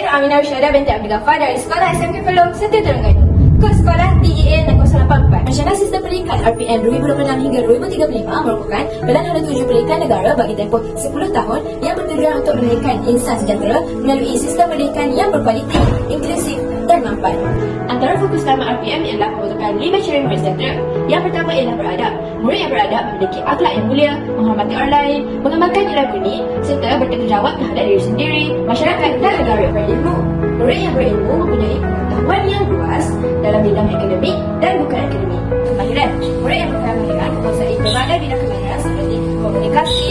Saya Aminah Rusyadah binti Abdul Ghaffar dari Sekolah SMK Pelong, Setia Terengganu. Kod sekolah TEA 084. Rencana sistem pendidikan RPM 2026 hingga 2035 merupakan pilihan tujuh pendidikan negara bagi tempoh 10 tahun yang bertujuan untuk meningkatkan insan sejahtera melalui sistem pendidikan yang berkualiti, inklusif dan mampan. Antara fokus utama RPM ialah pembentukan 5 ciri murid sejahtera. Yang pertama ialah beradab. Murid yang beradab memiliki akhlak yang mulia, menghormati orang lain, mengembangkan nilai budi, serta bertanggungjawab terhadap diri sendiri, masyarakat dan negara yang berilmu. Murid yang berilmu mempunyai pengetahuan yang luas dalam bidang akademik dan bukan akademik. Kemahiran. Murid yang berkemahiran menguasai berbagai bidang kemahiran seperti komunikasi,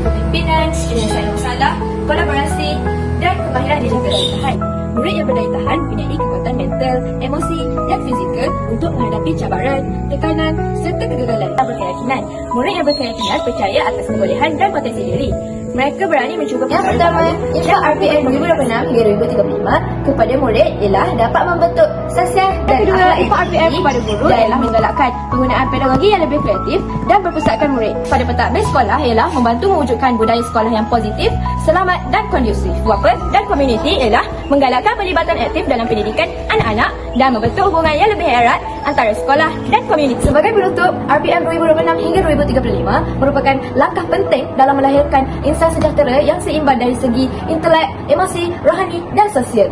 kepimpinan, penyelesaian masalah, kolaborasi dan kemahiran dijaga daya tahan. Murid yang berdaya tahan mempunyai kekuatan mental, emosi dan fizikal untuk menghadapi cabaran, tekanan serta kegagalan. Berkeyakinan. Murid yang berkeyakinan percaya atas kebolehan dan potensi diri. Mereka berani mencuba. Yang pertama, infak RPM 2026 hingga 2035 kepada murid ialah dapat membentuk sosial dan kedua, infak RPM kepada guru ialah menggalakkan penggunaan pedagogi yang lebih kreatif dan berpusatkan murid. Pada pentadbir sekolah ialah membantu mewujudkan budaya sekolah yang positif, selamat dan kondusif. Wapa dan komuniti ialah menggalakkan pelibatan aktif dalam pendidikan anak-anak dan membentuk hubungan yang lebih erat antara sekolah dan komuniti. Sebagai penutup, RPM 2026 hingga 2035 merupakan langkah penting dalam melahirkan insan sejahtera yang seimbang dari segi intelek, emosi, rohani dan sosial.